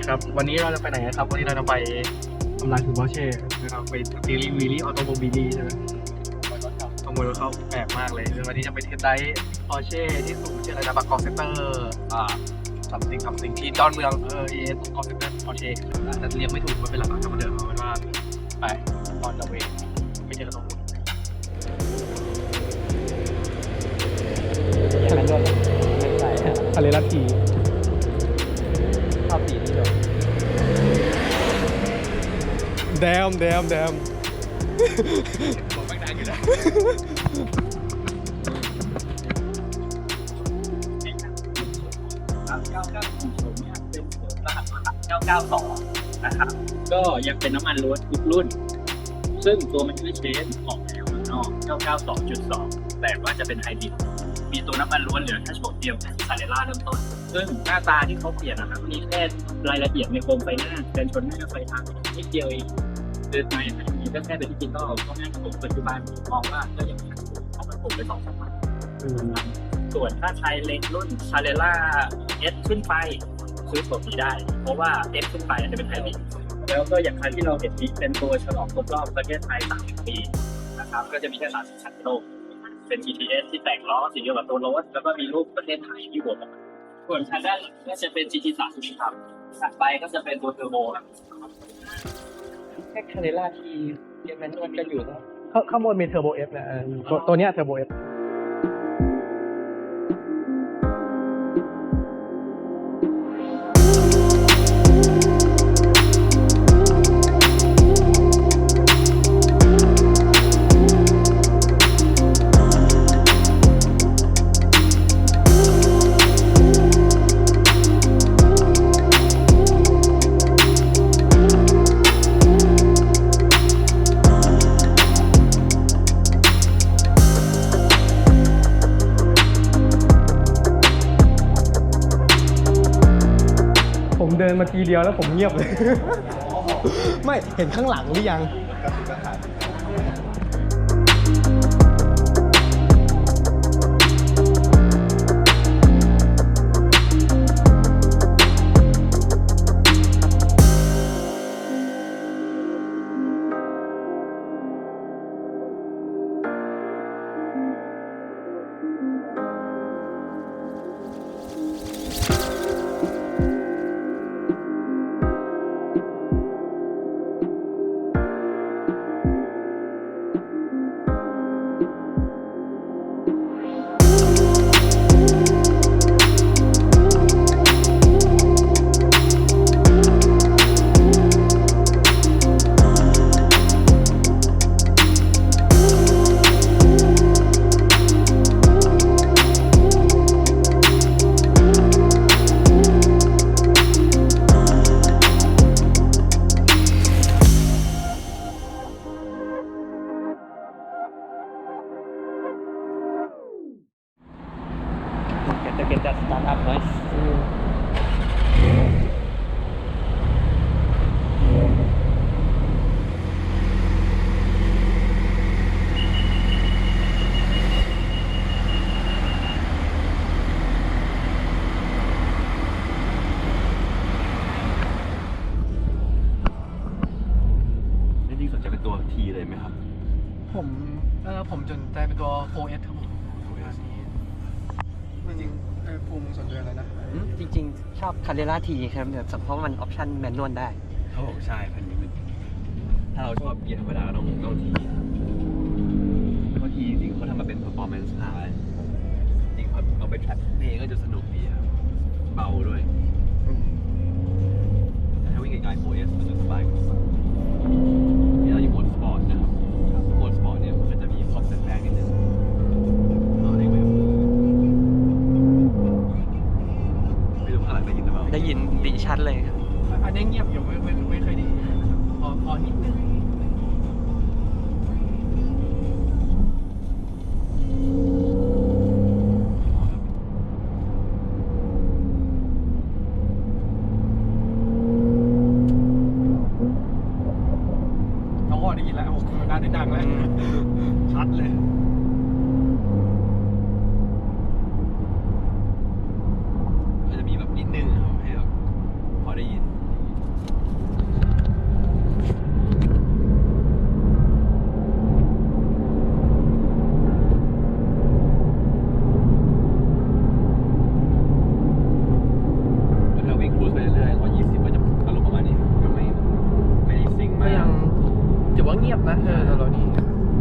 ดีครับวันนี้เราจะไปไหนครับวันนี้เราจะไปทำลายถึง Porsche นะครับไปซีรีส์วีลี่ออโตโมบิลีใช่ไหมขโมยรถเขาแปลกมากเลยวันนี้จะไปเทสไดรฟ์ Porsche ที่ศูนย์ชื่ออะไรนะบางกอกเซ็นเตอร์something ที่ดอนเมืองเอสกอร์เซ็นเตอร์ Porsche แต่เรียกไม่ถูกมันเป็นหลักฐานมาเดิมเอาเป็นว่าไปออนเดอะเวย์ไม่เจอกันตรงนู้นอย่างนั้นด้วยไม่ใช่ทะเลลัดที ชอบสีนี้ด้วย แดมผมไม่ได้อยู่แล้ว990เนี่ยเป็นรหัส992นะครับก็ยังเป็นน้ำมันล้วนทุกรุ่นซึ่งตัวมันชื่อเชนออกแนวข้างนอก992.2แต่ว่าจะเป็นไฮบริดมีตัวน้ำมันล้วนเหลือแค่โฉมเดียวแค่ที่คาเรล่าเริ่มต้นซึ่งหน้าตาที่เขาเปลี่ยนนะครับมีแค่รายละเอียดในโครงไฟหน้าการชนหน้าไฟทางนิดเดียวเองเดินไปมีก็แค่เป็นดิจิตอลก็ง่ายผมปัจจุบันผมมองว่าก็ยังทันเอาไปผมไป2 สัปดาห์ส่วนถ้าใครเล็งรุ่นคาเรล่าเอสขึ้นไปซื้อตัวนี้ได้เพราะว่าเอสขึ้นไปอาจจะเป็นไฮบริดแล้วก็อย่างคันที่เราเห็นนี้เป็นตัวฉลองครบรอบประเทศไทย30 ปีนะครับก็จะมีแค่30 คันในโลกเป็น GTS ที่แต่งล้อสีเดียวกับตัวรถแล้วก็มีรูปประเทศไทยที่หัวมันส่วนคันด้านหลังก็จะเป็น GT3 สีขาวถัดไปก็จะเป็นตัวเทอร์โบแค่คาเรล่าที่ยังมันก็อยู่นะข้างบนมีเทอร์โบเอฟนะตัวเนี้ยเทอร์โบเอฟผมเดินมาทีเดียวแล้วผมเงียบเลย ไม่เห็นข้างหลังหรือยังจะเก็ตจัดสตาร์ทอัพน้อยนี่จริงสนใจเป็นตัว T เลยไหมครับผมสนใจเป็นตัว 4S ครับผมอันนี้จริงๆภูมิสนใจอะไรนะจริงๆชอบคาเรล่าทีครับเพราะมันออปชั่นแมนนวลได้ครับผมใช่พันนี้ถ้าเราชอบเกียร์ธรรมดาต้องT เพราะ T จริงเขาทำมาเป็น performance car จริงเอาไป track นี่ก็จะสนุกดีครับเบาด้วยแต่ถ้าวิ่งไกลๆ 4S มันจะสบายกว่านี่เราอยู่โหมดสปอร์ตนะครับโหมดสปอร์ตเนี่ยมันก็จะมีครอบเส้นแรกนิดนึงได้ยินดีชัดเลยครับอันนี้เงียบอยู่ไม่เคยได้ยินพอนิดนึงน้องได้ยินแล้วน่าได้ดังแล้วชัดเลย นิดนึงครับให้แบบพอได้ยิน นะตัวรถนี้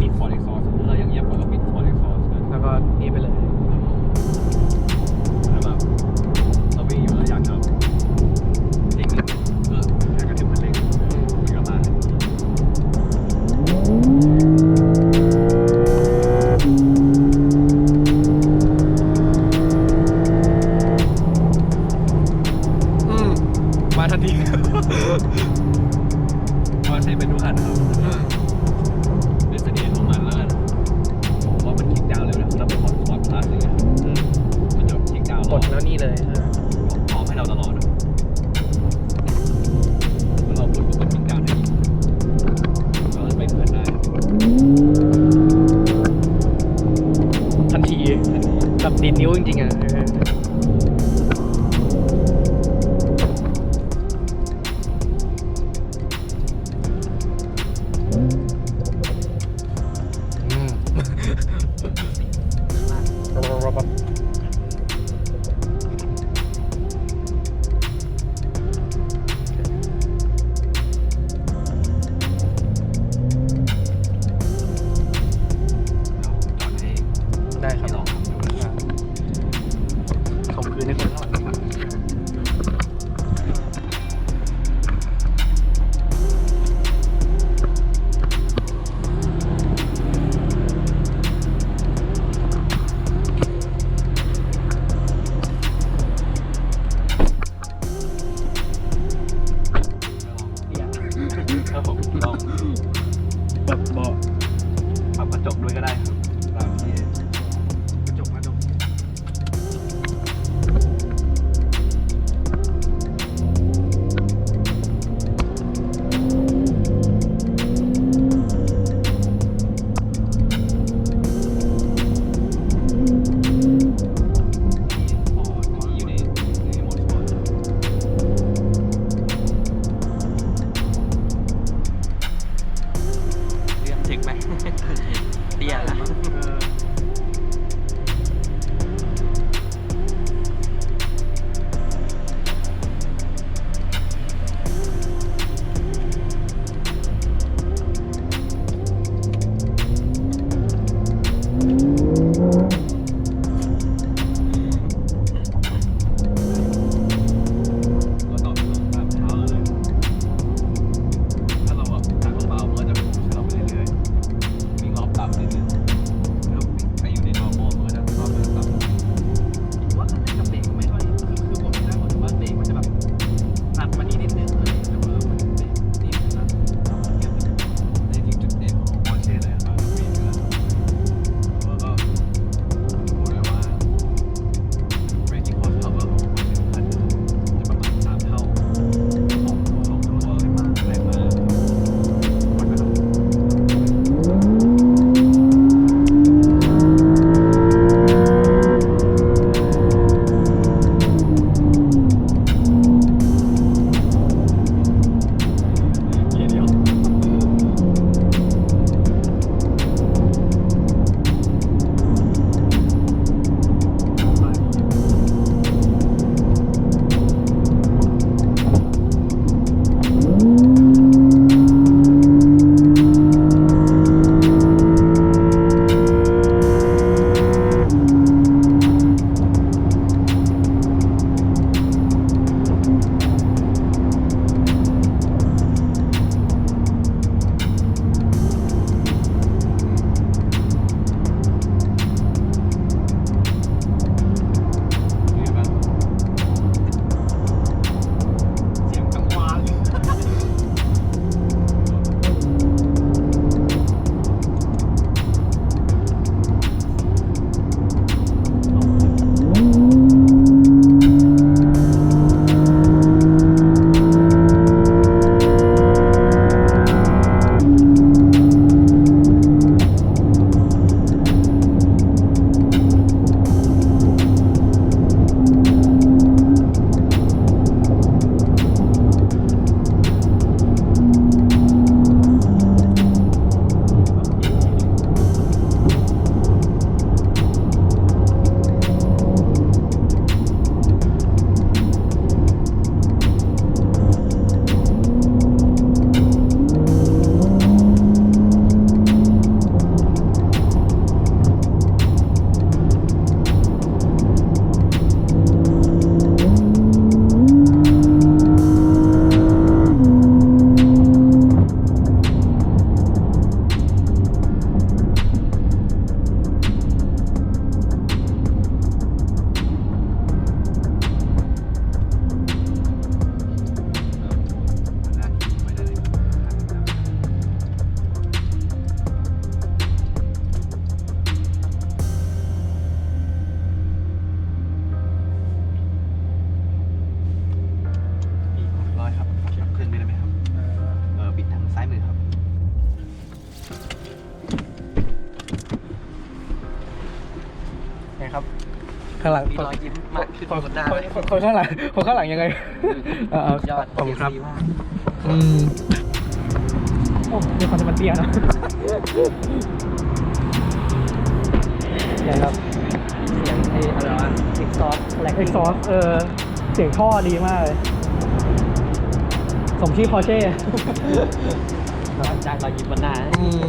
มีฟอร์ดเอ็กซอร์เราอย่างเงียบกว่าเราปิดฟอร์ดเอ็กซอร์กัน แล้วก็นี่ไปเลย แล้วแบบเราวิ่งอยู่แล้วอยากจะเร่งนิดนึงอยากจะถึงมันเร่งกลับมา มาทันที พอใช้เป็นทุกคันนะครับเป็นเสน่ห์ของมันแล้วกันผมว่ามันคลิกดาวน์เร็วนะเราเป็นคอร์ดคลาสเลยมันจะคลิกดาวน์ กดแล้วนี่เลย พร้อมให้เราตลอดแล้วเรากดปุ๊บมันคลิกดาวน์ให้เราจะไปเพื่อนได้ ทันทีแบบดีดนิ้วจริงๆอ่ะได้ครับ ลองทำดูนะครับ ส่งคืนให้คนข้างหลังนะครับ ถ้าผมลอง แบบเบาะ ปรับกระจกด้วยก็ได้ครับตามที่ กระจกอยู่ในโหมดสปอร์ต เรียมถึงไหม เตี้ยละ ข้างหลัง มีรอยยิ้มมากขึ้นบนหน้า คนข้างหลังคนข้างหลังยังไงเอา ยอด ขอบคุณครับ ดีมาก โอ้มีความมันเตี้ยนะใช่ครับ เสียงไอ้อะไรวะเอ็กซอสอะไร เอ็กซอสเสียงท่อดีมากเลย สมชื่อพอเช่ จากรอยยิ้มบนหน้า อืม